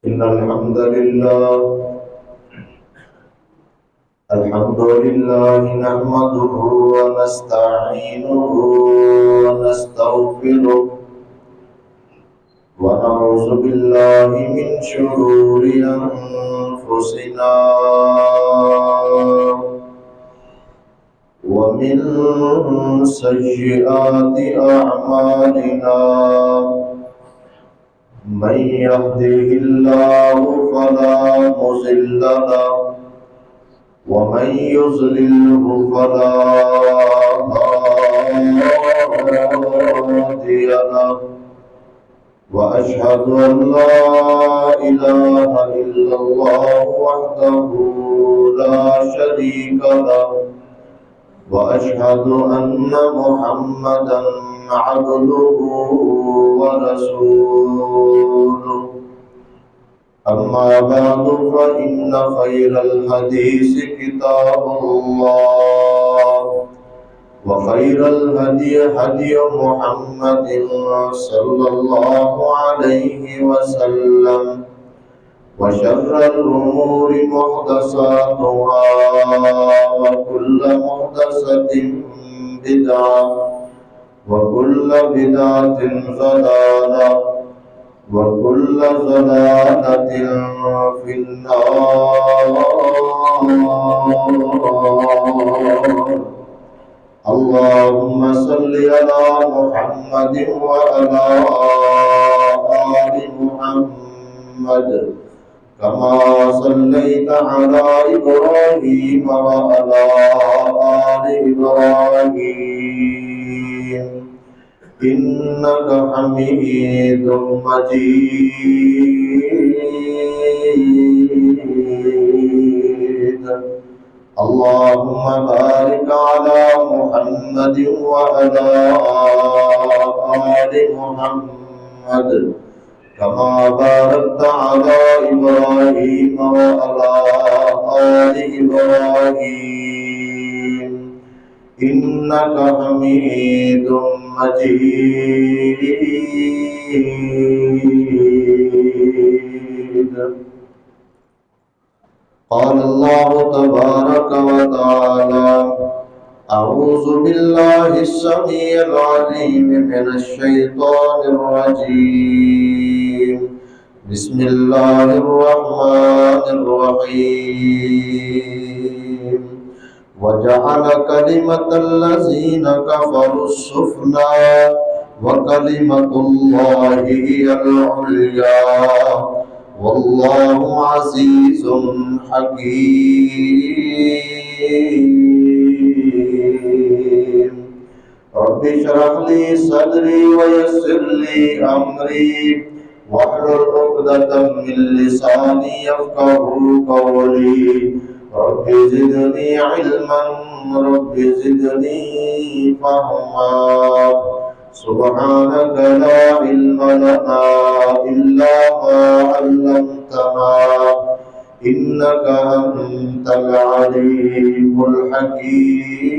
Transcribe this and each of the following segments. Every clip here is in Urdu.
إن الحمد لله نحمده ونستعينه ونستغفره ونعوذ بالله من شرور أنفسنا ومن سيئات أعمالنا من يهده الله فلا مضل له ومن يضلله فلا هادي له وأشهد أن لا إله إلا الله وحده لا شريك له وأشهد أن محمدا عبده ورسوله أما بعد فإن خير الحديث كتاب الله وخير الهدي هدي محمد صلى الله عليه وسلم وشر الأمور محدثاتها وكل محدثة بدعة وكل بدعة ضلالة وكل ضلالة في النار. اللهم صل على محمد وعلى آل محمد كما صليت على إبراهيم وعلى آل إبراهيم إنك حميد مجيد. اللهم بارك على محمد وعلى آل محمد كما باركت على إبراهيم وعلى آل إبراهيم إنك حميد مجيد. قال الله تبارك وتعالى: أعوذ بالله السميع العليم من الشيطان الرجيم. بسم الله الرحمن الرحيم. وجعل كلمة الذين كفروا السفلى وكلمة الله هي العليا والله عزيز حكيم. رب اشرح لي صدري ويسر لي أمري واحلل عقدة من لساني يفقهوا قولي. رب زدني علما رب زدني فهما. سبحانك لا علم لنا إلا ما علمتنا إنك أنت العليم الحكيم.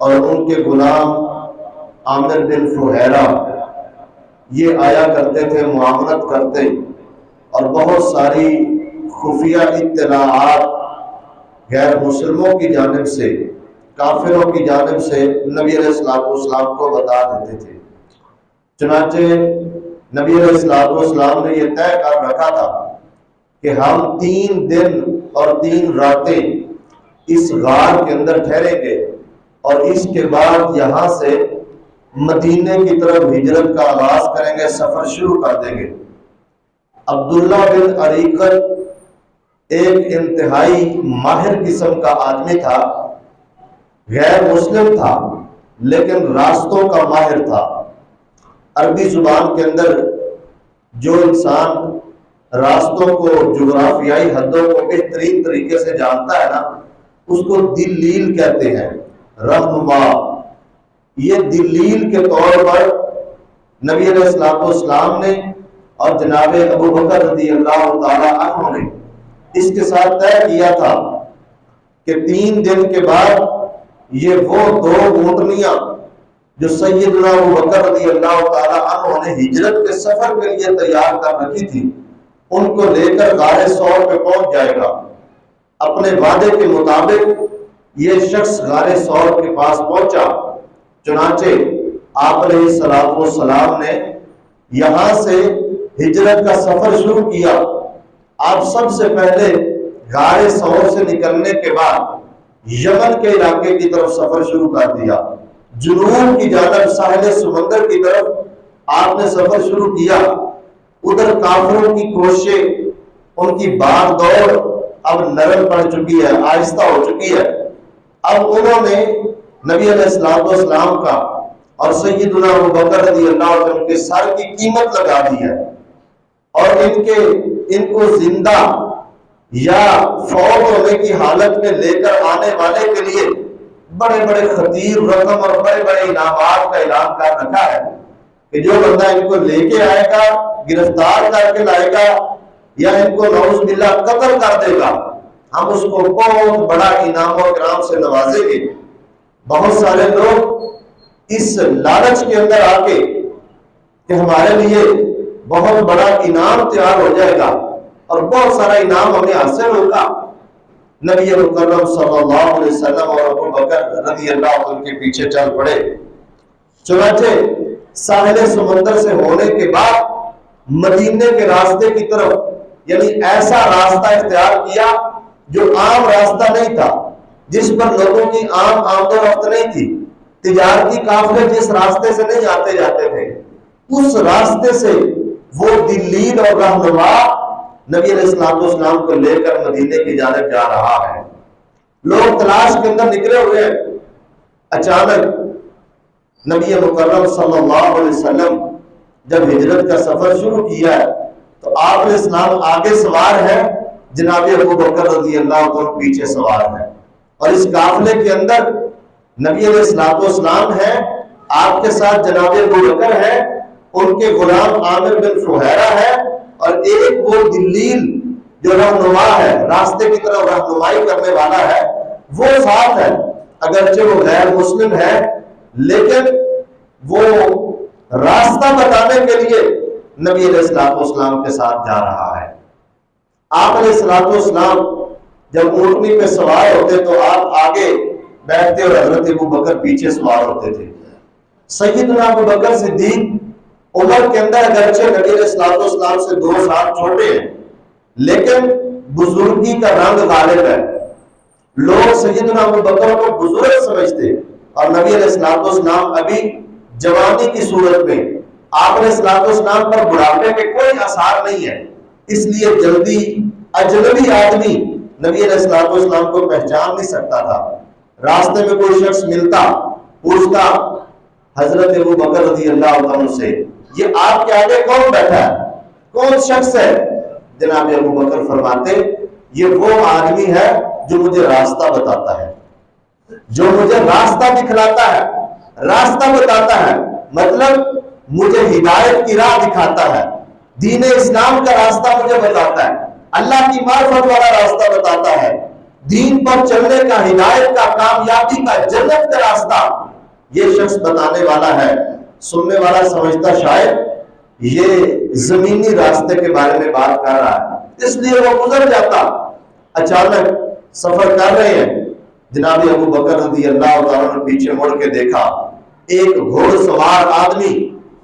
اور ان کے غلام عامر بن فہیرہ یہ آیا کرتے تھے، معاملت کرتے، اور بہت ساری خفیہ اطلاعات غیر مسلموں کی جانب سے، کافروں کی جانب سے نبی علیہ السلام کو بتا دیتے تھے۔ چنانچہ نبی علیہ السلام نے یہ طے کر رکھا تھا کہ ہم 3 دن اور 3 راتیں اس غار کے اندر ٹھہریں گے، اور اس کے بعد یہاں سے مدینے کی طرف ہجرت کا آغاز کریں گے، سفر شروع کر دیں گے۔ عبداللہ بن عریقت ایک انتہائی ماہر قسم کا آدمی تھا، غیر مسلم تھا لیکن راستوں کا ماہر تھا۔ عربی زبان کے اندر جو انسان راستوں کو، جغرافیائی حدوں کو بہترین طریقے سے جانتا ہے نا، اس کو دلیل کہتے ہیں، رہنما۔ یہ دلیل کے طور پر نبی علیہ السلام نے اور جناب ابو بکر رضی اللہ تعالی عنہ نے اس کے ساتھ طے کیا تھا کہ 3 دن کے بعد یہ وہ 2 اونٹنیاں جو سیدنا ابو بکر رضی اللہ تعالی عنہ نے ہجرت کے سفر کے لیے تیار کر رکھی تھی، ان کو لے کر غار ثور پہ پہنچ جائے گا۔ اپنے وعدے کے مطابق یہ شخص غار ثور کے پاس پہنچا۔ چنانچہ آپ علیہ السلام نے یہاں سے ہجرت کا سفر شروع کیا۔ آپ سب سے پہلے غار ثور سے نکلنے کے بعد یمن کے علاقے کی طرف سفر شروع کر دیا، جنوب کی جانب ساحل سمندر کی طرف آپ نے سفر شروع کیا۔ ادھر کافروں کی کوششیں، ان کی باغ دوڑ اب نرم پڑ چکی ہے، آہستہ ہو چکی ہے۔ اب انہوں نے نبی علیہ السلام کا اور سیدنا ابو بکر رضی اللہ عنہ کے سر کی قیمت لگا دی ہے، اور ان کو زندہ یا فوت ہونے کی حالت میں لے کر آنے والے کے لیے بڑے بڑے خطیر رقم اور بڑے بڑے انعامات کا اعلان کر رکھا ہے کہ جو بندہ ان کو لے کے آئے گا، گرفتار کر کے لائے گا، یا ان کو نعوذ باللہ قتل کر دے گا، ہم اس کو بہت بڑا انعام و اکرام سے نوازیں گے۔ بہت سارے لوگ اس لالچ کے اندر آ کے کہ ہمارے لیے بہت بڑا انعام تیار ہو جائے گا اور بہت سارا انعام ہمیں حاصل ہوگا، نبی مکرم صلی اللہ علیہ وسلم اور ابو بکر رضی اللہ عنہ کے پیچھے چل پڑے۔ چنانچہ ساحل سمندر سے ہونے کے بعد مدینے کے راستے کی طرف، یعنی ایسا راستہ اختیار کیا جو عام راستہ نہیں تھا، جس پر لوگوں کی عام آمد و رفت نہیں تھی، تجارتی قافلے جس راستے سے نہیں آتے جاتے تھے، اس راستے سے وہ دلیل اور رہنما نبی علیہ السلام کو لے کر مدینے کی جانب جا رہا ہے۔ لوگ تلاش کے اندر نکلے ہوئے ہیں۔ اچانک نبی مکرم صلی اللہ علیہ وسلم جب ہجرت کا سفر شروع کیا ہے تو آپ علیہ السلام آگے سوار ہے، جناب ابو بکر رضی اللہ عنہ پیچھے سوار ہے، اور اس قافلے کے اندر نبی علیہ السلام ہے، آپ کے ساتھ جناب ابو بکر ہے، ان کے غلام عامر بن فہیرہ ہے، اور ایک وہ دلیل جو رہنما ہے، راستے کی طرف رہنمائی کرنے والا ہے، وہ ساتھ ہے۔ اگرچہ وہ غیر مسلم ہے لیکن وہ راستہ بتانے کے لیے نبی علیہ السلام کے ساتھ جا رہا ہے۔ آپ علیہ السلام جب اونٹنی پہ سوار ہوتے تو آپ آگے بیٹھتے اور حضرت ابو بکر پیچھے سوار ہوتے تھے۔ سیدنا ابو بکر صدیق عمر کے اندر اگرچہ نبی علیہ السلام سے 2 سال چھوٹے ہیں لیکن بزرگی کا رنگ غالب ہے۔ لوگ سیدنا ابو بکر کو بزرگ سمجھتے اور نبی علیہ السلام ابھی جوانی کی صورت میں، آپ علیہ السلام پر بڑھاپے کے کوئی آثار نہیں ہے، اس لیے جلدی اجنبی آدمی نبی علیہ السلام کو پہچان نہیں سکتا تھا۔ راستے میں کوئی شخص ملتا، پوچھتا حضرت ابو بکر رضی اللہ عنہ سے، یہ آپ کے آگے کون بیٹھا ہے، کون شخص ہے؟ جناب ابو بکر فرماتے یہ وہ آدمی ہے جو مجھے راستہ بتاتا ہے، جو مجھے راستہ دکھلاتا ہے، راستہ بتاتا ہے، مطلب مجھے ہدایت کی راہ دکھاتا ہے، دین اسلام کا راستہ مجھے بتاتا ہے، اللہ کی معرفت والا راستہ بتاتا ہے۔ دین پر چلنے کا، ہدایت کا، کامیابی کا، جنت کا راستہ یہ شخص بتانے والا ہے، سننے والا سمجھتا شاید یہ زمینی راستے کے بارے میں بات کر رہا ہے، اس لیے وہ گزر جاتا۔ اچانک سفر کر رہے ہیں، جناب ابو بکر رضی اللہ تعالیٰ نے پیچھے مڑ کے دیکھا، ایک گھوڑ سوار آدمی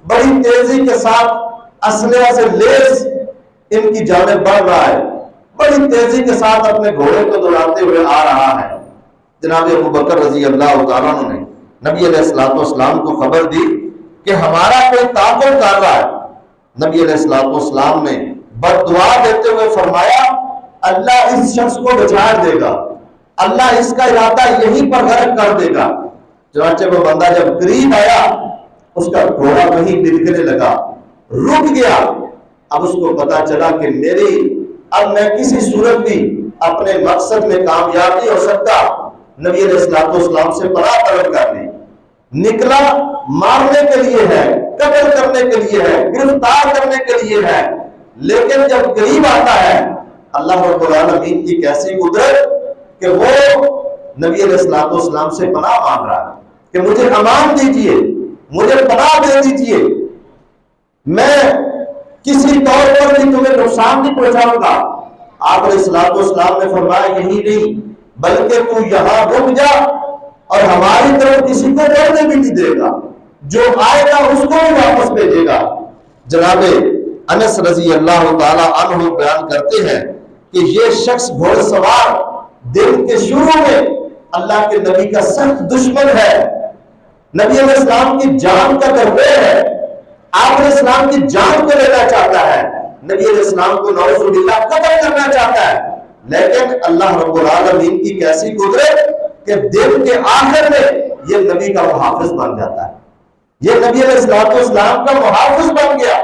بڑی تیزی کے ساتھ اسلحہ سے لیس ان کی جانب بڑھ رہا ہے، بڑی تیزی کے ساتھ اپنے گھوڑے کو دوڑاتے ہوئے آ رہا ہے۔ جناب ابو بکر رضی اللہ تعالیٰ نے نبی علیہ الصلوۃ والسلام کو خبر دی کہ ہمارا کوئی تعاقب کر رہا ہے۔ نبی علیہ الصلوۃ والسلام نے بد دعا دیتے ہوئے فرمایا اللہ اس شخص کو بچا دے گا، اللہ اس کا ارادہ یہیں پر غرق کر دے گا۔ چنانچہ وہ بندہ جب قریب آیا، اس کا گھوڑا وہیں بلکنے لگا، رک گیا۔ اب اس کو پتا چلا کہ اب میں کسی صورت بھی اپنے مقصد میں کامیاب نہیں ہو سکتا۔ نبی علیہ الصلوۃ والسلام سے پناہ طلب کرنے نکلا، مارنے کے لیے ہے، قتل کرنے کے لیے ہے، گرفتار کرنے کے لیے ہے، لیکن جب قریب آتا ہے اللہ رب العالمین کی کیسی قدرت کہ وہ نبی علیہ الصلوۃ والسلام سے پناہ مانگ رہا ہے کہ مجھے امان دیجئے، مجھے پناہ دے دیجئے، میں کسی طور پر بھی تمہیں نقصان نہیں پہنچاؤں گا۔ آپ علیہ الصلوۃ والسلام نے فرمایا یہی نہیں بلکہ تو یہاں رک جا اور ہماری طرف کسی کو بڑھنے بھی نہیں دے گا، جو آئے گا اس کو بھی واپس بھیجے گا۔ جناب انس رضی اللہ تعالی عنہ بیان کرتے ہیں کہ یہ شخص گھوڑ سوار دن کے شروع میں اللہ کے نبی کا سخت دشمن ہے، نبی علیہ السلام کی جان کا درویش ہے، آپ علیہ السلام کی جان کو لینا چاہتا ہے، نبی علیہ السلام کو نعوذ باللہ قتل کرنا چاہتا ہے، لیکن اللہ رب العالمین کی کیسی قدرت کہ دن کے آخر میں یہ نبی کا محافظ بن جاتا ہے، یہ نبی علیہ السلام کا محافظ بن گیا،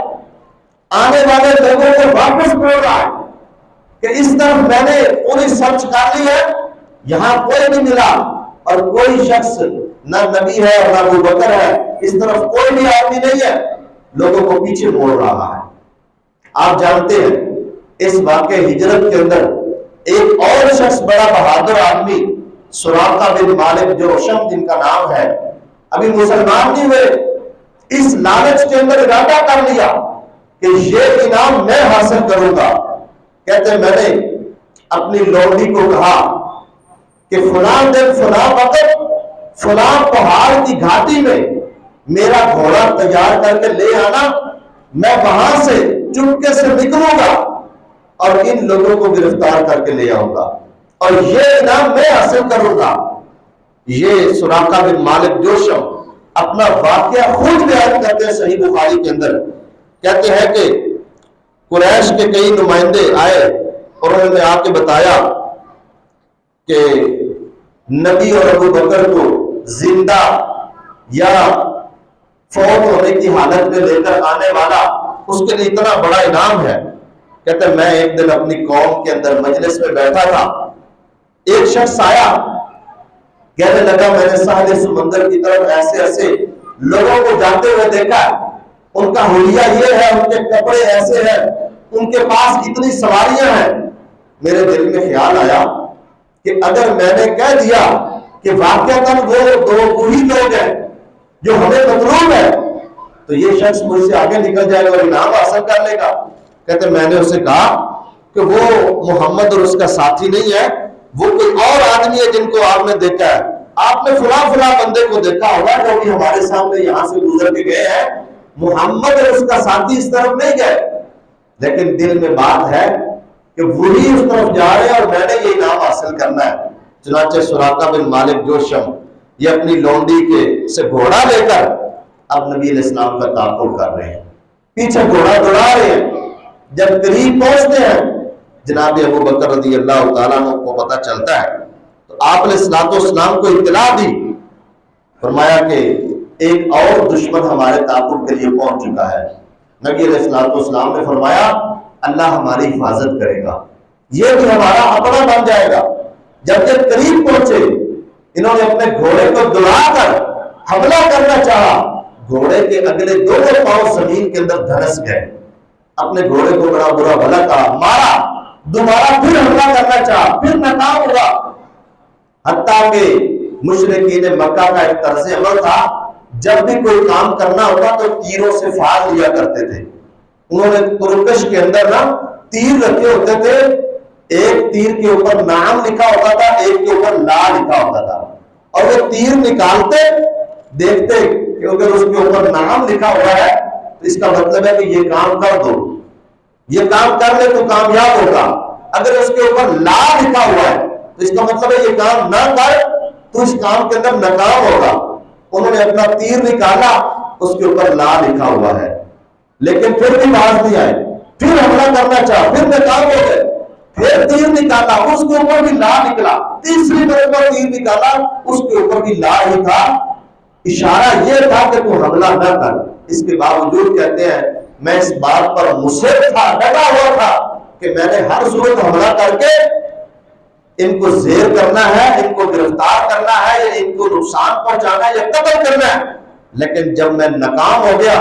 آنے والے لوگوں کو واپس موڑ رہا ہے کہ اس طرف میں نے پوری سرچ کر لی ہے، یہاں کوئی نہیں ملا، اور کوئی شخص نہ نبی ہے اور نہ ابو بکر ہے، اس طرف کوئی بھی آدمی نہیں ہے، لوگوں کو پیچھے موڑ رہا ہے۔ آپ جانتے ہیں اس واقع ہجرت کے اندر ایک اور شخص بڑا بہادر آدمی سراقہ بن مالک جو شم جن کا نام ہے، ابھی مسلمان نہیں ہوئے، اس لالچ کے اندر ارادہ کر لیا کہ یہ انعام میں حاصل کروں گا۔ کہتے ہیں میں نے اپنی لونڈی کو کہا کہ فلاں دن فلاں وقت فلاں پہاڑ کی گھاٹی میں میرا گھوڑا تیار کر کے لے آنا، میں وہاں سے چپکے سے نکلوں گا اور ان لوگوں کو گرفتار کر کے لے آؤں گا اور یہ انعام میں حاصل کروں گا۔ یہ سراقہ بن مالک جوشم اپنا واقعہ خود بیان کرتے ہیں صحیح بخاری کے اندر، کہتے ہیں کہ قریش کے کئی نمائندے آئے اور انہوں نے آ کے بتایا کہ نبی اور ابو بکر کو زندہ یا فوت ہونے کی حالت میں لے کر آنے والا اس کے لیے اتنا بڑا انعام ہے۔ کہتے ہیں میں ایک دن اپنی قوم کے اندر مجلس میں بیٹھا تھا، ایک شخص آیا کہنے لگا میں نے ساحل سمندر کی طرف ایسے ایسے لوگوں کو جاتے ہوئے دیکھا، ان کا حلیہ یہ ہے، ان کے کپڑے ایسے ہیں، ان کے پاس اتنی سواریاں ہیں۔ میرے دل میں خیال آیا کہ اگر میں نے کہہ دیا کہ واقعتاً وہ وہی لوگ ہیں جو ہمیں مطلوب ہے تو یہ شخص مجھ سے آگے نکل جائے گا اور انعام حاصل کر لے گا۔ کہتے میں نے اسے کہا کہ وہ محمد اور اس کا ساتھی نہیں ہے، وہ کوئی اور آدمی ہے جن کو آپ نے دیکھا ہے، آپ نے فلاں فلاں بندے کو دیکھا ہوگا جو بھی ہمارے سامنے یہاں سے گزر کے گئے ہیں، محمد اور اس کا ساتھی اس طرف نہیں گئے، لیکن دل میں بات ہے کہ وہی اس طرف جا رہے ہیں اور میں نے یہ انعام حاصل کرنا ہے۔ چنانچہ سراقہ بن مالک جوشم یہ اپنی لونڈی کے سے گھوڑا لے کر اب نبی علیہ السلام کا تعاقب کر رہے ہیں، پیچھے گھوڑا دوڑا رہے ہیں۔ جب قریب پہنچتے ہیں جناب ابو بکر رضی اللہ تعالیٰ عنہ کو پتہ چلتا ہے تو آپ علیہ السلام کو اطلاع دی، فرمایا کہ ایک اور دشمن ہمارے تعاقب کے لیے پہنچ چکا ہے۔ نبی علیہ السلام نے فرمایا اللہ ہماری حفاظت کرے گا، یہ بھی ہمارا اپنا بن جائے گا۔ جب یہ قریب پہنچے انہوں نے اپنے گھوڑے کو دوڑا کر حملہ کرنا چاہا، گھوڑے کے اگلے دونوں پاؤں زمین کے اندر دھنس گئے، اپنے گھوڑے کو بڑا برا بھلا کہا، مارا، دوبارہ پھر حملہ کرنا چاہا، پھر ناکام ہوا، حتیٰ کہ مشرکین مکہ کا ایک طرز عمل تھا، جب بھی کوئی کام کرنا ہوتا تو تیروں سے فال لیا کرتے تھے. انہوں نے ترکش کے اندر نا تیر رکھے ہوتے تھے، ایک تیر کے اوپر نام لکھا ہوتا تھا، ایک کے اوپر لا لکھا ہوتا تھا، اور وہ تیر نکالتے دیکھتے کہ اگر اس کے اوپر نام لکھا ہوا ہے تو اس کا مطلب ہے کہ یہ کام کر دو، یہ کام کر لے تو کامیاب ہوگا. اگر اس کے اوپر لا لکھا ہوا ہے تو اس کا مطلب ہے یہ کام نہ کر تو اس کام کے اندر ناکام ہوگا. انہوں نے اپنا تیر نکالا، اس کے اوپر لا لکھا ہوا ہے، لیکن پھر بھی باز نہیں آئے، پھر حملہ کرنا چاہا، پھر ناکام ہو گئے، پھر تیر نکالا، اس کے اوپر بھی لا نکلا، تیسری مرتبہ تیر نکالا، اس کے اوپر بھی لا ہی تھا. اشارہ یہ تھا کہ تو حملہ نہ کر. اس کے باوجود کہتے ہیں میں اس بات پر مصر تھا، ڈٹا ہوا تھا کہ میں نے ہر صورت حملہ کر کے ان کو زیر کرنا ہے، ان کو گرفتار کرنا ہے، یا ان کو نقصان پہنچانا ہے، یا قتل کرنا ہے. لیکن جب میں ناکام ہو گیا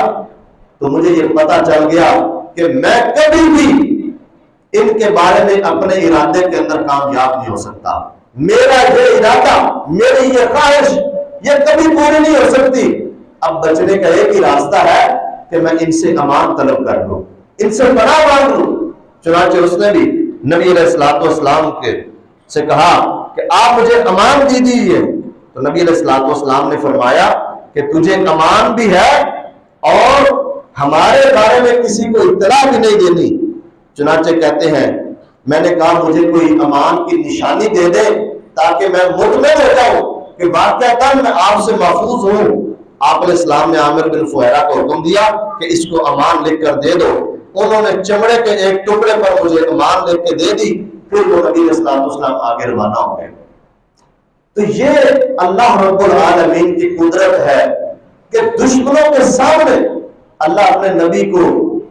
تو مجھے یہ پتا چل گیا کہ میں کبھی بھی ان کے بارے میں اپنے ارادے کے اندر کامیاب نہیں ہو سکتا. میرا یہ ارادہ، میری یہ خواہش، یہ کبھی پوری نہیں ہو سکتی. اب بچنے کا ایک ہی راستہ ہے کہ میں ان سے امان طلب کر لوں، ان سے پناہ مانگ لوں. چنانچہ اس نے بھی نبی علیہ الصلوۃ والسلام کے سے کہا کہ آپ مجھے امان دی دیجیے. تو نبی علیہ الصلوۃ والسلام نے فرمایا کہ تجھے امان بھی ہے اور ہمارے بارے میں کسی کو اطلاع بھی نہیں دینی. چنانچہ کہتے ہیں میں نے کہا مجھے کوئی امان کی نشانی دے دے تاکہ میں مطمئن ہو جاؤں کہ واقعتاً میں آپ سے محفوظ ہوں. آپ علیہ السلام نے عامر بن فہیرہ کو حکم دیا کہ اس کو امان لکھ کر دے دو. انہوں نے چمڑے کے ایک ٹکڑے پر مجھے امان لکھ کے دے دی. پھر وہ نبی علیہ السلام آگے روانہ ہو گئے. تو یہ اللہ رب العالمین کی قدرت ہے کہ دشمنوں کے سامنے اللہ اپنے نبی کو،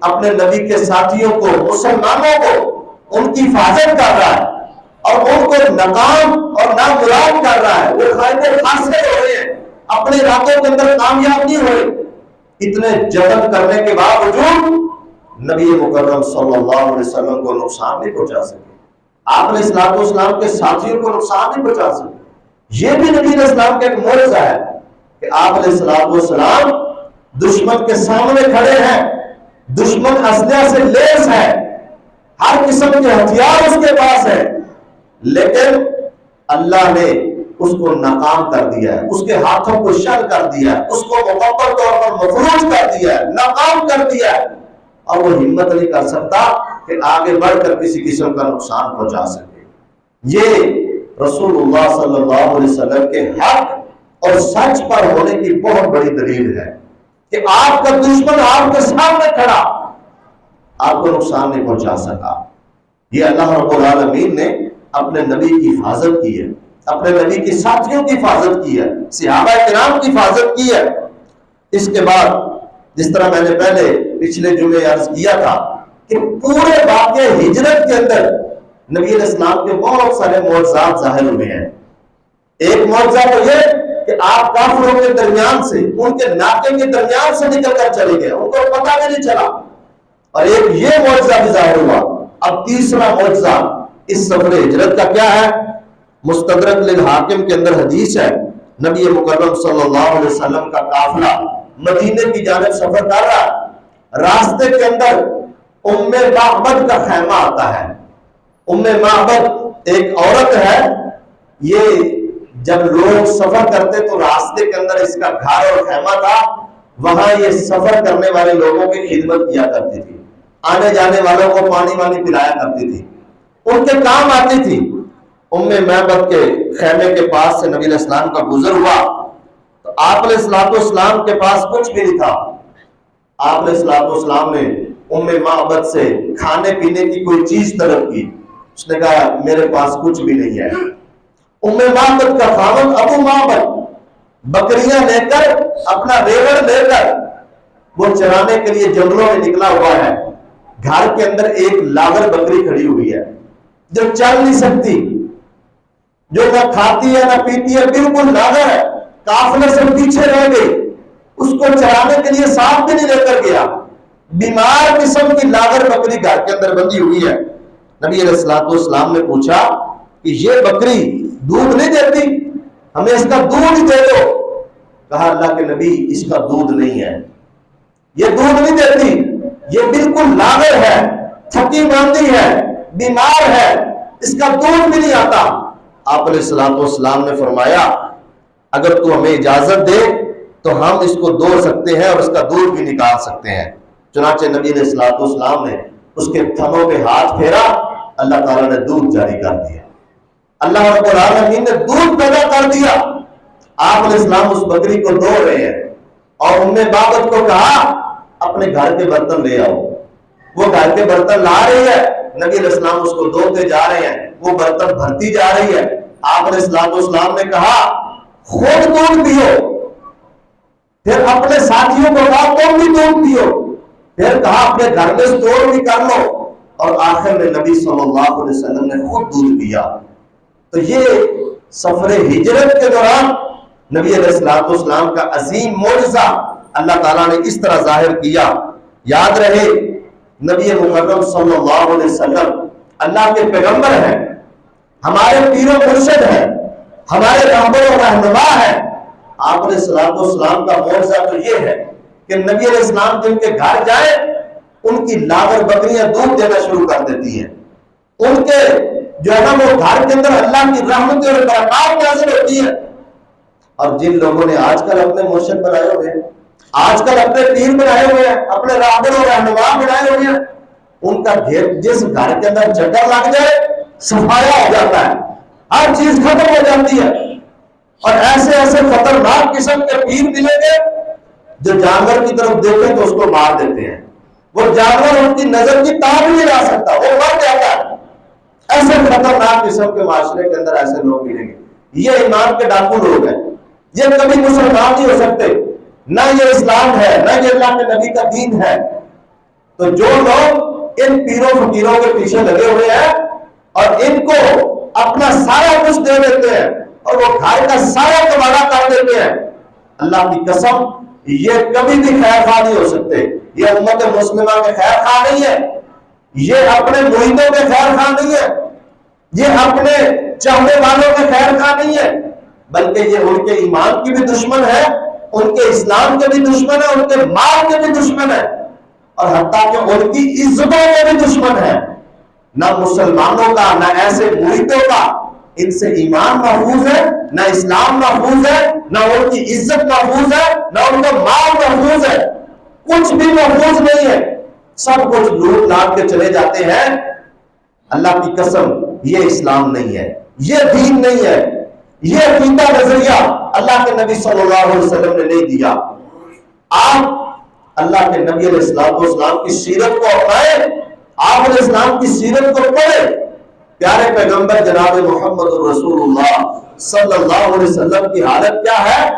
اپنے نبی کے ساتھیوں کو، مسلمانوں کو ان کی حفاظت کر رہا ہے اور ان کو ناکام اور نامراد کر رہا ہے. وہ فائدے حاصل ہو رہے ہیں، اپنے ارادوں کے اندر کامیاب نہیں ہوئے. اتنے جتن کرنے کے باوجود نبی مکرم صلی اللہ علیہ وسلم کو نقصان نہیں پہنچا سکے، آپ علیہ السلام کے ساتھیوں کو نقصان نہیں پہنچا سکے. یہ بھی نبی علیہ السلام کا ایک معجزہ ہے کہ آپ علیہ السلام دشمن کے سامنے کھڑے ہیں، دشمن اسلحہ سے لیس ہے، ہر قسم کے ہتھیار اس کے پاس ہے، لیکن اللہ نے اس کو ناکام کر دیا ہے، اس کے ہاتھوں کو شل کر دیا ہے، اس کو مکمل طور پر مفروض کر دیا ہے، ناکام کر دیا ہے. اور وہ ہمت نہیں کر سکتا کہ آگے بڑھ کر کسی قسم کا نقصان پہنچا سکے. یہ رسول اللہ صلی اللہ علیہ وسلم کے حق اور سچ پر ہونے کی بہت بڑی دلیل ہے کہ آپ کا دشمن آپ کے سامنے کھڑا، آپ کو نقصان نہیں پہنچا سکا. یہ اللہ رب العالمین نے اپنے نبی کی حفاظت کی ہے، اپنے نبی کے ساتھیوں کی حفاظت کی ہے، صحابہ کرام کی حفاظت کی ہے. اس کے بعد جس طرح میں نے پہلے پچھلے جمعے عرض کیا تھا کہ پورے واقعہ ہجرت کے اندر نبی علیہ السلام کے بہت سارے معجزات ظاہر ہوئے ہیں. ایک معجزہ تو یہ کہ آپ کافروں کے درمیان سے، ان کے ناکے کے درمیان سے نکل کر چلے گئے، ان کو پتہ بھی نہیں چلا. اور ایک یہ معجزہ بھی ظاہر ہوا. اب تیسرا معجزہ اس سفر ہجرت کا کیا ہے؟ مستدرک للحاکم کے اندر حدیث ہے، نبی مکرم صلی اللہ علیہ وسلم کا قافلہ مدینے کی جانب سفر کر رہا ہے. راستے کے اندر ام معبد کا خیمہ آتا ہے. ام معبد ایک عورت ہے. یہ جب لوگ سفر کرتے تو راستے کے اندر اس کا گھر اور خیمہ تھا، وہاں یہ سفر کرنے والے لوگوں کی خدمت کیا کرتی تھی، آنے جانے والوں کو پانی وانی پلایا کرتی تھی، ان کے کام آتی تھی. ام معبد کے خیمے کے پاس سے نبی علیہ السلام کا گزر ہوا تو آپ علیہ السلام کے پاس کچھ بھی نہیں تھا. آپ علیہ السلام نے ام معبد سے کھانے پینے کی کوئی چیز طلب کی. اس نے کہا میرے پاس کچھ بھی نہیں ہے. ام معبد کا خاوند ابو معبد بکریاں لے کر، اپنا ریوڑ لے کر وہ چرانے کے لیے جنگلوں میں نکلا ہوا ہے. گھر کے اندر ایک لاغر بکری کھڑی ہوئی ہے جو چل نہیں سکتی، جو نہ کھاتی ہے نہ پیتی ہے، بالکل لاغر ہے، قافلے سے پیچھے رہ گئی. اس کو چرانے کے لیے ساتھ بھی نہیں لے کر گیا. بیمار قسم کی لاغر بکری گھر کے اندر بندھی ہوئی ہے. نبی علیہ السلام نے پوچھا کہ یہ بکری دودھ نہیں دیتی، ہمیں اس کا دودھ دے دو۔ کہا اللہ کے نبی اس کا دودھ نہیں ہے، یہ دودھ نہیں دیتی، یہ بالکل لاغر ہے، تھکی ماندی ہے، بیمار ہے، اس کا دودھ بھی نہیں آتا۔ آپ علیہ الصلوۃ والسلام نے فرمایا اگر تو ہمیں اجازت دے تو ہم اس کو دوڑ سکتے ہیں اور اس کا دودھ بھی نکال سکتے ہیں۔ چنانچہ نبی علیہ الصلوۃ والسلام نے اس کے تھنوں پہ ہاتھ پھیرا، اللہ تعالیٰ نے دودھ جاری کر دیا، اللہ رب العالمین نے دودھ پیدا کر دیا۔ آپ علیہ السلام اس بکری کو دوڑ رہے ہیں اور ام بابت کو کہا اپنے گھر کے برتن لے آؤ۔ وہ گھر کے برتن لا رہی ہے، نبی علیہ السلام اس کو دھوتے جا رہے ہیں، وہ برتن بھرتی جا رہی ہے۔ آپ علیہ السلام نے کہا خود دودھ پیو، پھر اپنے ساتھیوں کو کہا تم بھی دودھ پیو، پھر کہا اپنے گھر میں اسٹور بھی کر لو، اور آخر میں نبی صلی اللہ علیہ وسلم نے خود دودھ پیا۔ تو یہ سفر ہجرت کے دوران نبی علیہ السلام کا عظیم معجزہ اللہ تعالیٰ نے اس طرح ظاہر کیا۔ یاد رہے نبی مکرم صلی اللہ علیہ وسلم اللہ کے پیغمبر ہیں، ہمارے پیر و مرشد ہیں، ہمارے رہبر و رہنما ہیں۔ آپ علیہ السلام کا معجزہ تو یہ ہے کہ نبی علیہ السلام جن کے گھر جائیں ان کی لاغر بکریاں دودھ دینا شروع کر دیتی ہیں، ان کے جو ہے نا وہ گھر کے اندر اللہ کی رحمت اور برکات نازل ہوتی ہے۔ اور جن لوگوں نے آج کل اپنے مرشد بنائے ہوئے ہیں، آج کل اپنے پیر بنائے ہوئے ہیں، اپنے رہبر و رہنما بنائے ہوئے ہیں، ان کا جس گھر کے اندر چکر لگ جائے صفایا ہو جاتا ہے، ہر چیز ختم ہو جاتی ہے۔ اور ایسے ایسے خطرناک قسم کے پیر ملیں گے جو جانور کی طرف دیکھیں تو اس کو مار دیتے ہیں، وہ جانور ان کی نظر کی تاب نہیں لا سکتا، وہ مر جاتا ہے۔ ایسے خطرناک قسم کے معاشرے کے اندر ایسے لوگ ملیں گے، یہ ایمان کے ڈاکو لوگ ہیں، یہ کبھی مسلمان نہیں ہو سکتے، نہ یہ اسلام ہے، نہ یہ اللہ کے نبی کا دین ہے۔ تو جو لوگ ان پیروں فقیروں کے پیچھے لگے ہوئے ہیں اور ان کو اپنا سارا کچھ دے دیتے ہیں اور وہ گھر کا سارا کمانا کر دیتے ہیں، اللہ کی قسم یہ کبھی بھی خیر خواہ نہیں ہو سکتے۔ یہ امت مسلمہ کے خیر خواہ نہیں ہے، یہ اپنے مریدوں کے خیر خواہ نہیں ہے، یہ اپنے چاہنے والوں کے خیر خواہ نہیں ہے، بلکہ یہ ان کے ایمان کی بھی دشمن ہے، ان کے اسلام کے بھی دشمن ہے، ان کے مال کے بھی دشمن ہے، اور حتیٰ کہ ان کی عزتوں کے بھی دشمن ہے۔ نہ مسلمانوں کا، نہ ایسے مریدوں کا ان سے ایمان محفوظ ہے، نہ اسلام محفوظ ہے، نہ ان کی عزت محفوظ ہے، نہ ان کا مال محفوظ ہے، کچھ بھی محفوظ نہیں ہے، سب کچھ لوٹ لاٹ کے چلے جاتے ہیں۔ اللہ کی قسم یہ اسلام نہیں ہے، یہ دین نہیں ہے، یہ عقیدہ نظریہ اللہ کے نبی صلی اللہ علیہ وسلم نے نہیں دیا۔ آپ اللہ کے نبی علیہ السلام کی سیرت کو اپنائیں، آپ علیہ السلام کی سیرت کو پڑھیں۔ پیارے پیغمبر جناب محمد رسول اللہ صلی اللہ علیہ وسلم کی حالت کیا ہے؟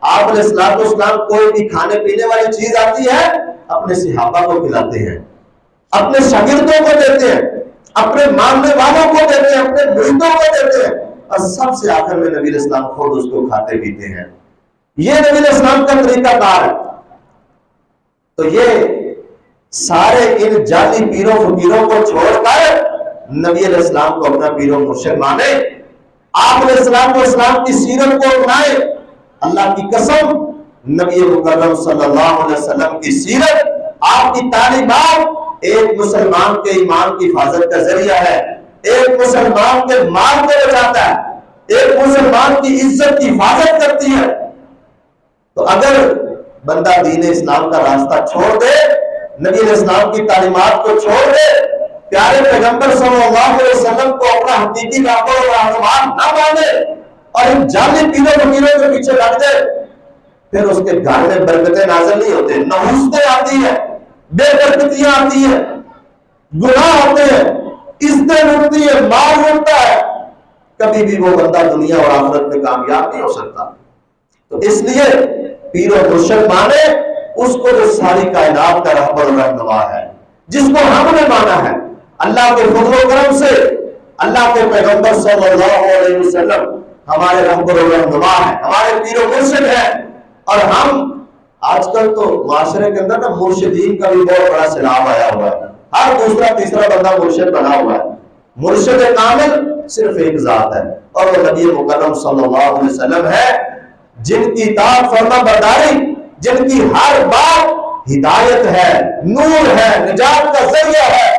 آپ علیہ السلام کوئی بھی کھانے پینے والی چیز آتی ہے اپنے صحابہ کو کھلاتے ہیں، اپنے شاگردوں کو دیتے ہیں، اپنے ماننے والوں کو دیتے ہیں، اپنے مریدوں کو دیتے ہیں، اور سب سے آخر میں نبی علیہ السلام خود اس کو کھاتے پیتے ہیں۔ یہ نبی علیہ السلام کا طریقہ کار ہے۔ تو یہ سارے ان جعلی پیروں فقیروں کو چھوڑ کر نبی علیہ السلام کو اپنا پیر و مرشد مانے، آپ علیہ السلام کی سیرت کو اپنائے۔ اللہ کی قسم نبی مکرم صلی اللہ علیہ وسلم کی سیرت، آپ کی تعلیمات ایک مسلمان کے ایمان کی حفاظت کا ذریعہ ہے، ایک مسلمان کے مال کو بچاتا ہے، ایک مسلمان کی عزت کی حفاظت کرتی ہے۔ تو اگر بندہ دین اسلام کا راستہ چھوڑ دے، نبی علیہ السلام کی تعلیمات کو چھوڑ دے، پیارے پیغمبر صلی اللہ علیہ وسلم کو اپنا حقیقی رہبر و رہنما نہ مانے اور ان جعلی پیروں فقیروں کے پیچھے لگ جائے، پھر اس کے گھر میں برکتیں نازل نہیں ہوتے، نحوستیں آتی ہیں، بے برکتیاں آتی ہیں، گناہ ہوتے ہیں، عزتیں لوٹتی ہیں، مال لوٹتا ہے، کبھی بھی وہ بندہ دنیا اور آخرت میں کامیاب نہیں ہو سکتا۔ تو اس لیے پیر و مرشد مانے اس کو جو ساری کائنات کا رہبر و رہنما ہے، جس کو ہم نے مانا ہے اللہ کے فضل و کرم سے۔ اللہ کے پیغمبر صلی اللہ علیہ وسلم ہمارے رہبر و رہنما ہیں، ہمارے پیر و مرشد ہیں، اور ہم آج کل تو معاشرے کے اندر نا مرشدین کا بھی بہت بڑا سیلاب آیا ہوا ہے، ہر دوسرا تیسرا بندہ مرشد بنا ہوا ہے۔ مرشد کامل صرف ایک ذات ہے، اور وہ نبی مکرم صلی اللہ علیہ وسلم ہے، جن کی اطاعت فرما برداری، جن کی ہر بات ہدایت ہے، نور ہے، نجات کا ذریعہ ہے،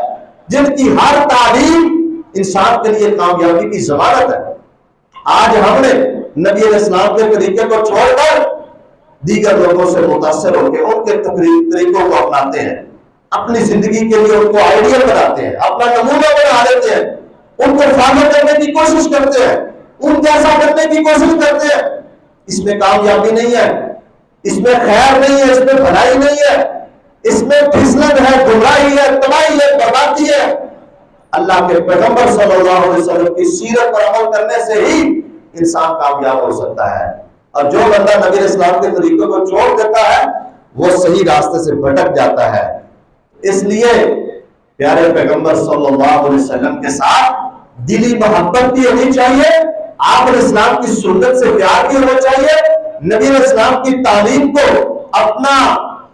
جن کی ہر تعلیم انسان کے لیے کامیابی کی ضمانت ہے۔ آج ہم نے نبی علیہ السلام کے طریقے کو چھوڑ کر دیگر لوگوں سے متاثر ہو کے ان کے طریقوں کو اپناتے ہیں، اپنی زندگی کے لیے ان کو آئیڈیل بناتے ہیں، اپنا نمونہ بنا لیتے ہیں، ان کو فالو کرنے کی کوشش کرتے ہیں، ان جیسا کرنے کی کوشش کرتے ہیں۔ اس میں کامیابی نہیں ہے، اس میں خیر نہیں ہے، اس میں بھلائی نہیں ہے، اس میں پھسلن ہے، گمراہی ہے، تباہی ہے، بربادی ہے۔ اللہ کے پیغمبر صلی اللہ علیہ وسلم کی سیرت پر عمل کرنے سے ہی انسان کامیاب ہو سکتا ہے، اور جو بندہ نبی علیہ السلام کے طریقوں کو چھوڑ دیتا ہے وہ صحیح راستے سے بھٹک جاتا ہے۔ اس لیے پیارے پیغمبر صلی اللہ علیہ وسلم کے ساتھ دلی محبت بھی ہونی چاہیے، آپ علیہ السلام کی سنت سے پیار بھی ہونا چاہیے، نبی علیہ السلام کی تعلیم کو اپنا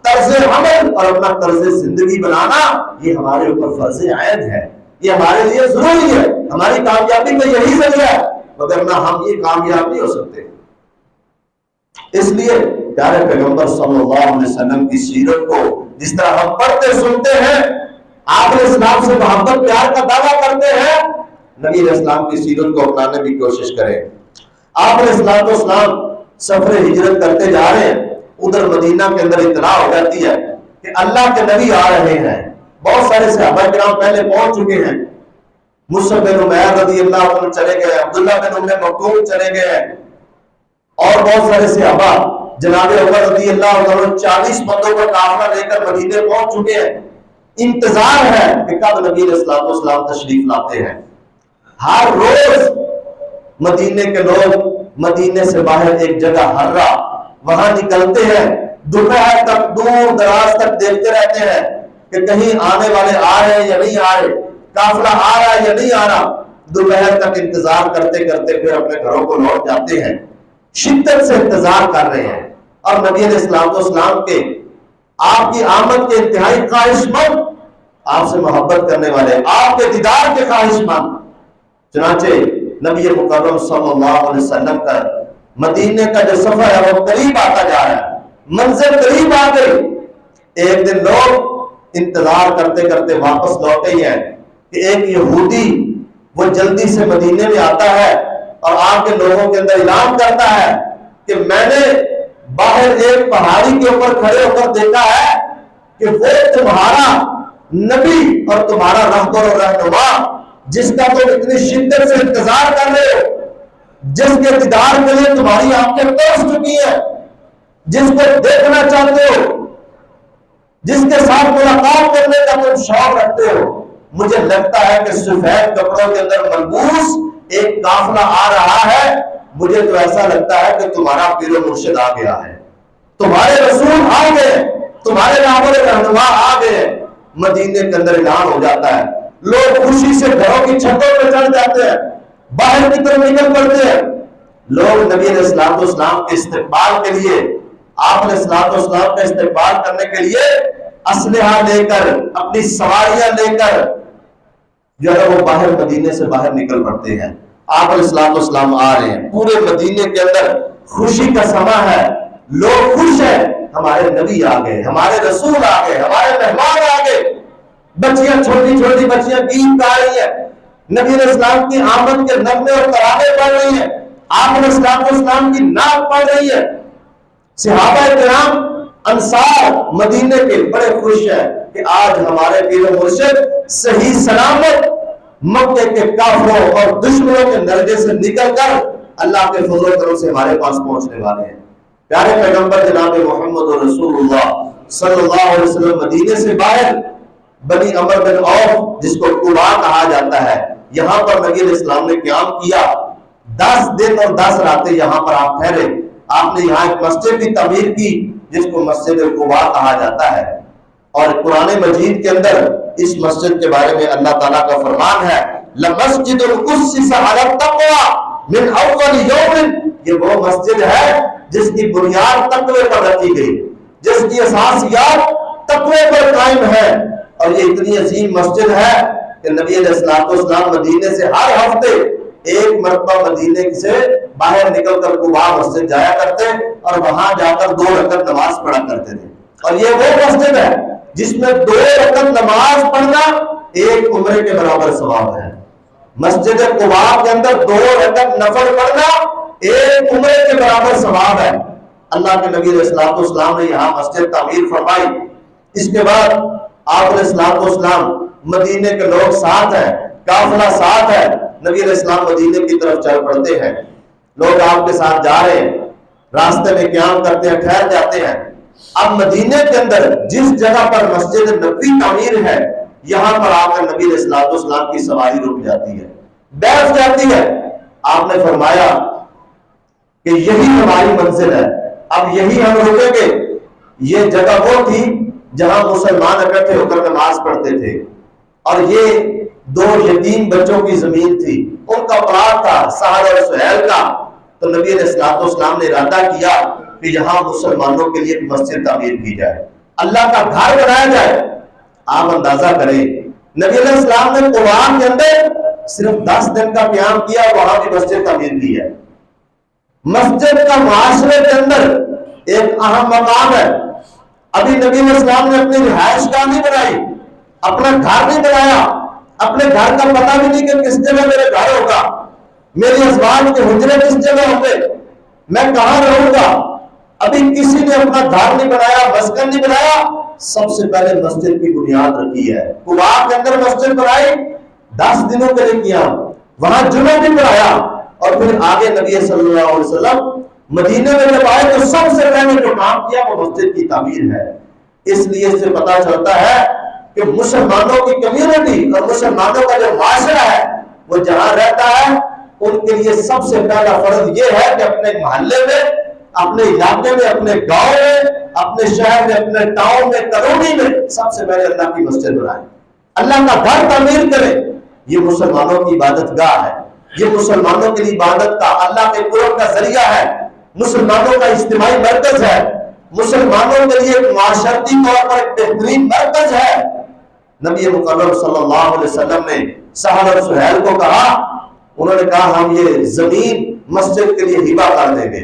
طرز عمل اور اپنا طرز زندگی بنانا یہ ہمارے اوپر فرض عین ہے، یہ ہمارے لیے ضروری ہے، ہماری کامیابی کا یہی ذریعہ ہے، وگرنہ ہم یہ کامیاب نہیں ہو سکتے۔ اس لیے پیارے پیغمبر صلی اللہ علیہ وسلم کی سیرت کو جس طرح ہم پڑھتے سنتے ہیں، آپ علیہ السلام سے محبت پیار کا دعویٰ کرتے ہیں، نبی علیہ السلام کی سیرت کو اپنانے کی کوشش کریں۔ آپ علیہ السلام سفر ہجرت کرتے جا رہے ہیں، ادھر مدینہ کے اندر اطلاع ہو جاتی ہے کہ اللہ کے نبی آ رہے ہیں۔ بہت سارے صحابہ کرام پہلے پہنچ چکے ہیں، مصعب بن عمیر رضی اللہ عنہ چلے گئے، عبداللہ بن ام مکتوم چلے گئے، اور بہت سارے صحابہ جناب عمر رضی اللہ عنہ 40 بندوں کا قافلہ لے کر مدینے پہنچ چکے ہیں۔ انتظار ہے کہ کب نبی علیہ السلام تشریف لاتے ہیں۔ ہر روز مدینے کے لوگ مدینے سے باہر ایک جگہ ہررا وہاں نکلتے ہیں، دوپہر تک دور دراز تک دیکھتے رہتے ہیں کہ کہیں آنے والے آ رہے ہیں یا نہیں آ رہے، قافلہ آ رہا ہے یا نہیں آ رہا۔ دوپہر تک انتظار کرتے کرتے پھر اپنے گھروں کو لوٹ جاتے ہیں، شدت سے انتظار کر رہے ہیں، اور نبی علیہ السلام کے آپ کی آمد کے انتہائی خواہش مند، آپ سے محبت کرنے والے، آپ کے دیدار کے خواہش مند۔ چنانچہ نبی مکرم صلی اللہ علیہ وسلم کا مدینے کا جو سفر ہے وہ قریب آتا جا رہا ہے، منزل قریب آ گئی۔ ایک دن لوگ انتظار کرتے کرتے واپس لوٹے ہی ہیں کہ ایک یہودی وہ جلدی سے مدینے میں آتا ہے اور آپ کے لوگوں کے اندر اعلان کرتا ہے کہ میں نے باہر ایک پہاڑی کے اوپر کھڑے ہو کر دیکھا ہے کہ وہ تمہارا نبی اور تمہارا رہبر اور رہنما جس کا تم اتنی شدت سے انتظار کر رہے ہو، جس کے دیدار کے لیے تمہاری آنکھیں ترس چکی ہیں، جس کو دیکھنا چاہتے ہو، جس کے ساتھ ملاقات کرنے کا تم شوق رکھتے ہو، مجھے لگتا ہے کہ سفید کپڑوں کے اندر ملبوس ایک قافلہ آ رہا ہے، مجھے تو ایسا لگتا ہے کہ تمہارا پیر و مرشد آ گیا ہے، تمہارے رسول آ گئے، تمہارے رہبر رہنما آ گئے۔ مدینے کے اندر اعلان ہو جاتا ہے، لوگ خوشی سے گھروں کی چھتوں پہ چڑھ جاتے ہیں، باہر کی طرف نکل پڑتے ہیں۔ لوگ نبی علیہ السلام کے استقبال کے لیے، آپ علیہ السلام کا استقبال کرنے کے لیے اسلحہ لے کر، اپنی سواریاں لے کر جو ہے وہ باہر مدینے سے باہر نکل پڑتے ہیں۔ آپ علیہ السلام آ رہے ہیں، پورے مدینے کے اندر خوشی کا سما ہے، لوگ خوش ہیں، ہمارے نبی آ گئے، ہمارے رسول آ گئے، ہمارے مہمان آ گئے۔ بچیاں، چھوٹی چھوٹی بچیاں گیت گا رہی ہیں، نبی علیہ السلام کی آمد کے نغمے اور ترانے پڑھ رہی ہیں، آپ علیہ السلام کی نعت پڑھ رہی ہے۔ صحابہ کرام انصار مدینے کے بڑے خوش ہیں کہ آج ہمارے پیر و مرشد صحیح سلامت مکے کے کافروں اور دشمنوں کے نرجے سے نکل کر اللہ کے فضل و کرم سے ہمارے پاس پہنچنے والے ہیں۔ پیارے پیغمبر جناب محمد رسول اللہ صلی اللہ علیہ وسلم مدینے سے باہر بنی عمر بن عوف جس کو قبا کہا جاتا ہے، یہاں پر نبی علیہ السلام نے قیام کیا، 10 دن اور 10 راتیں یہاں پر آپ ٹھہرے۔ آپ نے یہاں ایک مسجد بھی تعمیر کی جس کو مسجد قبا کہا جاتا ہے، اور قرآن مجید کے اندر اس مسجد کے بارے میں اللہ تعالیٰ کا فرمان ہے، لَمَسْجِدٌ أُسِّسَ عَلَى التَّقْوَى مِنْ أَوَّلِ يَوْمٍ، یہ وہ مسجد ہے جس کی بنیاد تقوی پر رکھی گئی، جس کی اساسیات تقوی پر قائم ہے، اور یہ اتنی عظیم مسجد ہے کہ نبی علیہ السلام مدینے سے ہر ہفتے ایک مرتبہ مدینے سے باہر نکل کر قباء مسجد جایا کرتے اور وہاں جا کر 2 رکعت نماز پڑھا کرتے تھے. اور یہ وہ مسجد ہے جس میں 2 رکعت نماز پڑھنا ایک عمرے کے برابر ثواب ہے. مسجد قباء کے اندر 2 رکعت نفل پڑھنا ایک عمرے کے برابر ثواب ہے. اللہ کے نبی علیہ الصلوۃ والسلام نے یہاں مسجد تعمیر فرمائی. اس کے بعد آپ علیہ الصلوۃ والسلام مدینے کے لوگ ساتھ ہیں, قافلہ ساتھ ہے, نبی علیہ السلام مدینے کی طرف چل پڑتے ہیں. لوگ آپ کے ساتھ جا رہے ہیں, راستے میں قیام کرتے ہیں, ٹھہر جاتے ہیں. اب مدینے کے اندر جس جگہ پر مسجد نبوی تعمیر ہے یہاں پر آ کر نبی علیہ الصلوۃ والسلام کی سواری رک جاتی ہے, بیٹھ جاتی ہے. آپ نے فرمایا کہ یہی ہماری منزل ہے, اب یہی ہم رکیں گے. یہ جگہ وہ تھی جہاں مسلمان اکٹھے ہو کر نماز پڑھتے تھے, اور یہ 2 یتیم بچوں کی زمین تھی, ان کا پلاٹ تھا سہل اور سہیل کا. تو نبی علیہ الصلوۃ والسلام نے ارادہ کیا کہ یہاں مسلمانوں کے لیے مسجد تعمیر کی جائے, اللہ کا گھر بنایا جائے. آپ اندازہ کریں, نبی علیہ السلام نے قرآن کے اندر صرف 10 دن کا قیام کیا, وہاں بھی مسجد تعمیر کی ہے. مسجد کا معاشرے کے اندر ایک اہم مقام ہے. ابھی نبی علیہ السلام نے اپنی رہائش گاہ نہیں بنائی, اپنا گھر نہیں بنایا, اپنے گھر کا پتہ بھی نہیں کہ کس جگہ میرے گھر ہوگا, میری ازواج کے حجرے کس جگہ ہوں گے, میں کہاں رہوں گا. ابھی کسی نے اپنا گھر نہیں بنایا, مسکن نہیں بنایا. سب سے پہلے مسجد کی بنیاد رکھی ہے. قباء کے اندر مسجد بنائی, 10 دنوں کے لیے کیا, وہاں جمعہ بھی پڑھایا, اور پھر آگے نبی صلی اللہ علیہ وسلم مدینے میں جب آئے تو سب سے پہلے جو کام کیا وہ مسجد کی تعمیر ہے. اس لیے سے پتا چلتا ہے کہ مسلمانوں کی کمیونٹی اور مسلمانوں کا جو معاشرہ ہے وہ جہاں رہتا ہے ان کے لیے سب سے پہلا فرض یہ ہے کہ اپنے محلے میں, اپنے علاقے میں, اپنے گاؤں میں, اپنے شہر میں, اپنے ٹاؤن میں, کالونی میں سب سے پہلے اللہ کی مسجد بنائیں, اللہ کا گھر تعمیر کریں. یہ مسلمانوں کی عبادت گاہ ہے, یہ مسلمانوں کے لیے عبادت کا, اللہ کے قرب کا ذریعہ ہے, مسلمانوں کا اجتماعی مرکز ہے, مسلمانوں کے لیے ایک معاشرتی طور پر ایک بہترین مرکز ہے. نبی مکرم صلی اللہ علیہ وسلم نے سہل اور سہیل کو کہا, انہوں نے کہا ہم یہ زمین مسجد کے لیے ہبہ کر دیں گے,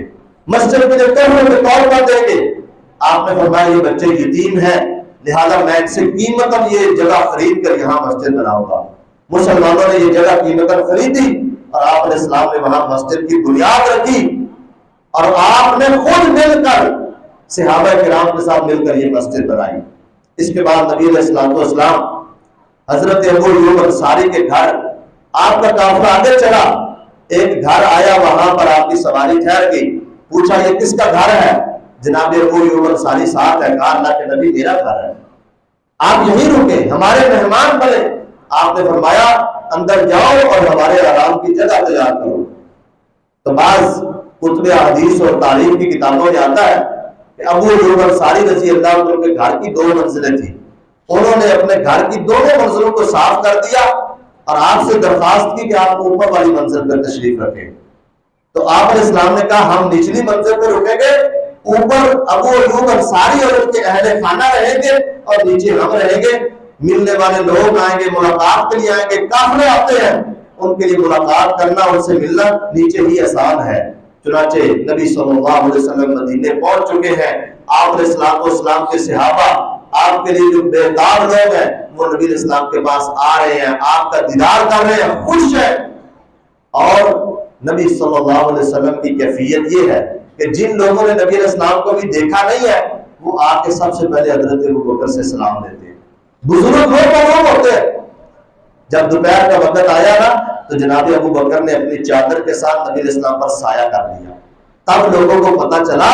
مسجد کے لیے تحفے کے طور پر دیں گے. آپ نے فرمایا یہ بچے یتیم ہیں, لہذا میں ان سے قیمتاً یہ جگہ خرید کر یہاں مسجد بناؤں گا. مسلمانوں نے یہ جگہ قیمتاً خریدی اور آپ علیہ السلام نے وہاں مسجد کی بنیاد رکھی, اور آپ نے خود مل کر صحابہ کرام کے ساتھ مل کر یہ مسجد بنائی. اس کے بعد نبی علیہ الصلوۃ والسلام حضرت ابو ایوب انصاری کے گھر آپ کا قافلہ آگے چلا, ایک گھر آیا, وہاں پر آپ کی سواری ٹھہر گئی. پوچھا یہ کس کا گھر ہے؟ جناب ابو ایوب انصاری ساتھ ہے. کہا اللہ کے نبی میرا گھر ہے, آپ یہیں رکیں, ہمارے مہمان بنے. آپ نے فرمایا اندر جاؤ اور ہمارے آرام کی جگہ تیار کرو. تو بعض کتب حدیث اور تاریخ کی کتابوں میں آتا ہے کہ ابو ایوب انصاری رضی اللہ عنہ کے گھر کی 2 منزلیں تھیں. انہوں نے اپنے گھر کی دونوں منزلوں کو صاف کر دیا اور آپ سے درخواست کی کہ آپ اوپر والی منزل پر تشریف رکھیں. تو آپ علیہ السلام نے کہا ہم نچلی منزل پر رکیں گے, اوپر ابو ایوب انصاری اور ان کے اہل خانہ رہیں گے اور نیچے ہم رہیں گے. ملنے والے لوگ آئیں گے, ملاقات کے لیے آئیں گے, قافلے آتے ہیں, ان کے لیے ملاقات کرنا, ان سے ملنا نیچے ہی آسان ہے. چنانچہ نبی صلی اللہ علیہ وسلم مدینے پہنچ چکے ہیں. آپ علیہ السلام والسلام کے صحابہ آپ کے لیے جو بیدار لوگ ہیں وہ نبی علیہ السلام کے پاس آ رہے ہیں, آپ کا دیدار کر رہے ہیں, خوش ہیں. اور نبی صلی اللہ علیہ وسلم کی کیفیت یہ ہے کہ جن لوگوں نے نبی علیہ السلام کو بھی دیکھا نہیں ہے وہ آ کے سب سے پہلے حضرت ابو بکر سے سلام دیتے ہیں. بزرگ لوگ ہوتے ہیں. جب دوپہر کا وقت آیا نا تو جناب ابو بکر نے اپنی چادر کے ساتھ نبی علیہ السلام پر سایہ کر دیا. تب لوگوں کو پتا چلا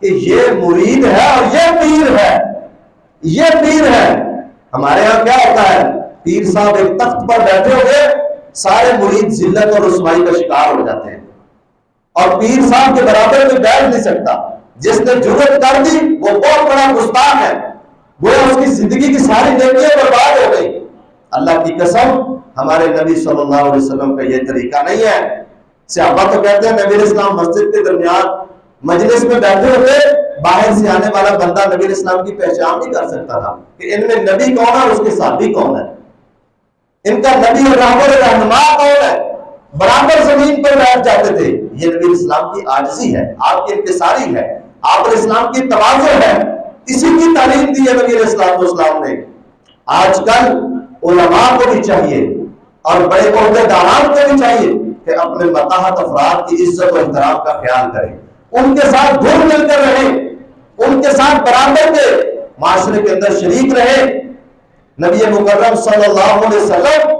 کہ یہ مرید ہے اور یہ پیر ہے, یہ پیر ہے. ہمارے ہاں کیا ہوتا ہے, پیر صاحب ایک تخت پر بیٹھے ہوئے, سارے مرید ذلت اور رسوائی کا شکار ہو جاتے ہیں, اور پیر صاحب کے برابر میں بیٹھ نہیں سکتا. جس نے جرات کر دی وہ بہت بڑا گستاخ ہے, وہ اس کی زندگی کی ساری نیکیاں برباد ہو گئی. اللہ کی قسم ہمارے نبی صلی اللہ علیہ وسلم کا یہ طریقہ نہیں ہے. صحابہ تو کہتے ہیں نبی علیہ السلام مسجد کے درمیان مجلس میں بیٹھے ہوتے, باہر سے آنے والا بندہ نبی علیہ السلام کی پہچان نہیں کر سکتا تھا کہ ان میں نبی کون ہے اور اس کے صحابی کون ہے, ان کا نبی اور رہبر رہنما کون ہے. برابر زمین پر بیٹھ جاتے تھے. یہ نبی اسلام کی عاجزی ہے، آپ کی انکساری ہے، آپ اسلام کی تواضع ہے. اسی کی تعلیم دی ہے نبی اسلام نے. آج کل علماء کو بھی چاہیے اور بڑے عہدے داران کو بھی چاہیے کہ اپنے متحد افراد کی عزت و احترام کا خیال کریں، ان کے ساتھ گھل مل کر رہیں، ان کے ساتھ برابر کے معاشرے کے اندر شریک رہیں. نبی مکرم صلی اللہ علیہ وسلم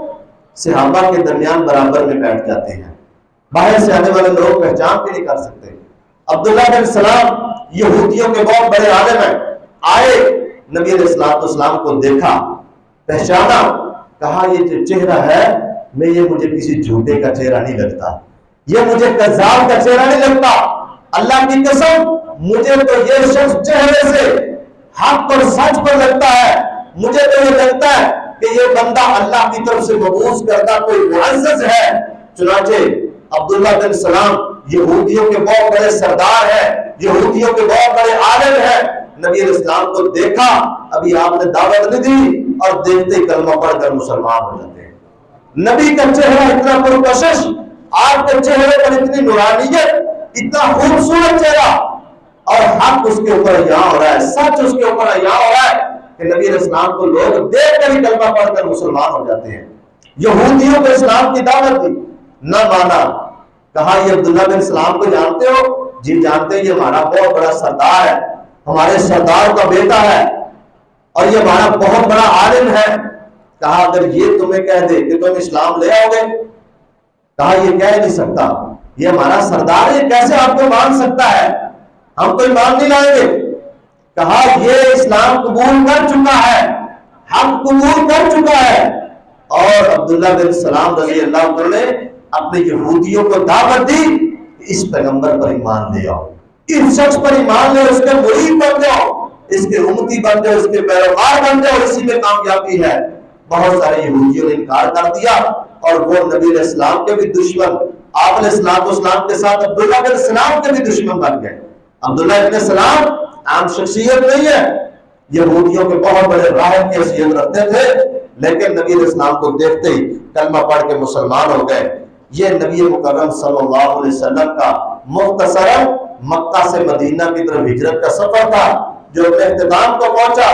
صحابہ کے درمیان برابر میں بیٹھ جاتے ہیں. باہر سے آنے والے لوگ پہچان بھی نہیں کر سکتے. عبداللہ بن سلام یہودیوں کے بہت بڑے عالم ہیں، آئے نبی علیہ السلام کو دیکھا، پہچانا، کہا یہ جو چہرہ ہے مجھے کسی جھوٹے کا چہرہ نہیں لگتا، یہ مجھے کذاب کا چہرہ نہیں لگتا. اللہ کی قسم مجھے تو یہ شخص چہرے سے حق اور سچ پر لگتا ہے. مجھے تو یہ لگتا ہے کہ یہ بندہ اللہ کی طرف سے مبعوث کردہ کوئی معزز ہے. چنانچہ عبداللہ بن سلام یہودیوں کے بہت بڑے سردار ہیں، یہودیوں کے بہت بڑے عالم ہیں. نبی علیہ السلام کو دیکھا، ابھی آپ نے دعوت نہیں دی اور دیکھتے کلمہ پڑھ کر مسلمان ہو جاتے ہیں. نبی کا چہرہ اتنا پرکشش، آپ کے چہرے پر اتنی نورانیت، اتنا خوبصورت چہرہ، اور حق اس کے اوپر یہاں ہو رہا ہے، سچ اس کے اوپر یہاں ہو رہا ہے کہ نبی علیہ السلام کو لوگ دیکھ کر ہی کلمہ پڑھ کر مسلمان ہو جاتے ہیں. یہودیوں کو اسلام کی دعوت دی، نہ مانا. کہا یہ عبداللہ بن سلام کو جانتے ہو؟ جی جانتے ہیں، یہ ہمارا بہت بڑا سردار ہے، ہمارے سردار کا بیٹا ہے اور یہ ہمارا بہت بڑا عالم ہے. کہا اگر یہ تمہیں کہہ دے کہ تم اسلام لے آؤ گے؟ کہا یہ کہہ نہیں سکتا، یہ ہمارا سردار ہے، کیسے آپ کو مان سکتا ہے؟ ہم تو ایمان نہیں لائیں گے. کہا یہ اسلام قبول کر چکا ہے، حق قبول کر چکا ہے. اور عبداللہ بن سلام رضی اللہ عنہ نے اپنے یہودیوں کو دعوت دی، اس پیغمبر پر ایمان لے آؤ، اس شخص پر ایمان لے، اس کے مرید بن جاؤ، اس کے امتی بن جاؤ، اس کے پیروکار بن جاؤ، اسی میں کامیابی ہے. بہت سارے یہودیوں نے انکار کر دیا اور وہ نبی علیہ السلام کے بھی دشمن، آپ علیہ السلام کے ساتھ عبداللہ بن سلام کے بھی دشمن بن گئے. عبداللہ ابن سلام عام شخصیت نہیں ہے، یہودیوں کے بہت بڑے راہب کی حیثیت رکھتے تھے، لیکن نبی علیہ السلام کو دیکھتے ہی کلمہ پڑھ کے مسلمان ہو گئے. یہ نبی مکرم صلی اللہ علیہ وسلم کا مختصرا مکہ سے مدینہ کی طرف ہجرت کا سفر تھا جو اپنے اختتام کو پہنچا.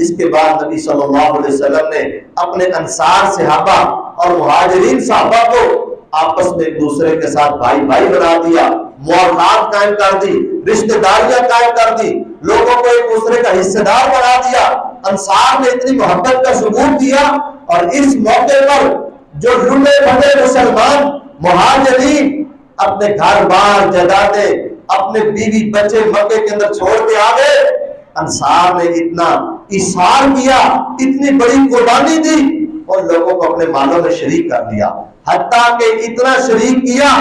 اس کے بعد نبی صلی اللہ علیہ وسلم نے اپنے انصار صحابہ اور مہاجرین صحابہ کو آپس میں ایک دوسرے کے ساتھ بھائی بھائی بنا دیا، معاہدات قائم کر دی، رشتہ داریاں قائم کر دی، لوگوں کو ایک دوسرے کا حصہ دار بنا دیا. انصار نے اتنی محبت کا ثبوت دیا اور اس موقع پر جو لٹے پھٹے مسلمان مہاجرین اپنے گھر بار جائیدادیں اپنے بیوی بچے مکے کے اندر چھوڑ کے آ گئے. انصار نے اتنا ایثار کیا، اتنی بڑی قربانی دی اور لوگوں کو اپنے مالوں میں شریک کر دیا، حتیٰ کہ اتنا شریک کیا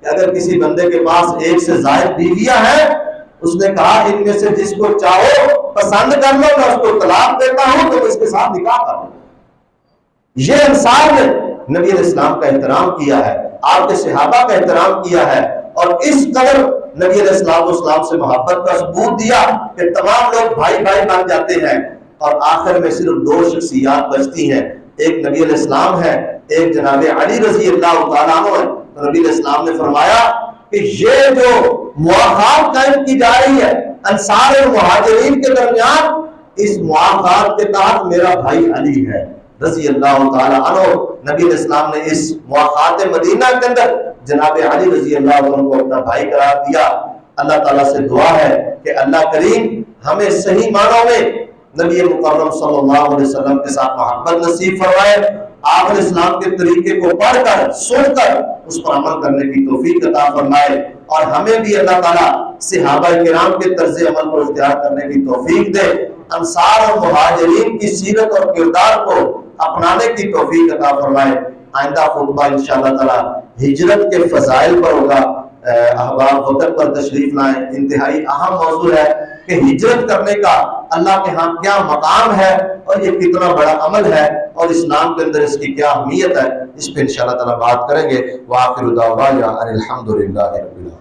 کہ اگر کسی بندے کے پاس ایک سے زائد بیویاں ہیں، اس نے کہا ان میں سے جس کو چاہو پسند کر لو، میں اس کو طلاق دیتا ہوں، تم اس کے ساتھ نکاح کر لو. یہ انصار نے نبی علیہ السلام کا احترام کیا ہے، آپ کے صحابہ کا احترام کیا ہے اور اس قدر نبی علیہ السلام سے محبت کا ثبوت دیا کہ تمام لوگ بھائی بھائی بن جاتے ہیں. اور آخر میں صرف دو شخصیات بچتی ہیں، ایک نبی علیہ السلام ہے، ایک جناب علی رضی اللہ تعالیٰ عنہ ہے. تو نبی علیہ السلام نے فرمایا کہ یہ جو مواخات قائم کی جا رہی ہے انصار اور مہاجرین کے درمیان، اس مواخات کے تحت میرا بھائی علی ہے رضی اللہ تعالیٰ عنہ. نبی علیہ السلام نے اس مواخات مدینہ کے اندر جناب علی رضی اللہ عنہ کو اپنا بھائی قرار دیا. اللہ تعالیٰ سے دعا ہے کہ اللہ کریم ہمیں صحیح معنوں میں نبی مکرم صلی اللہ علیہ وسلم کے ساتھ محبت نصیب فرمائے، آپ علیہ السلام کے طریقے کو پڑھ کر سن کر اس پر عمل کرنے کی توفیق عطا فرمائے، اور ہمیں بھی اللہ تعالیٰ صحابہ کرام کے طرز عمل کو اختیار کرنے کی توفیق دے، انصار اور مہاجرین کی سیرت اور کردار کو اپنانے کی توفیق عطا فرمائے. آئندہ خطبہ انشاءاللہ تعالی ہجرت کے فضائل پر ہوگا. احباب وطن پر تشریف لائیں. انتہائی اہم موضوع ہے کہ ہجرت کرنے کا اللہ کے ہاں کیا مقام ہے اور یہ کتنا بڑا عمل ہے اور اسلام کے اندر اس کی کیا اہمیت ہے. اس پہ انشاءاللہ تعالی بات کریں گے. وآخر دعوانا ان الحمد للہ رب العالمین.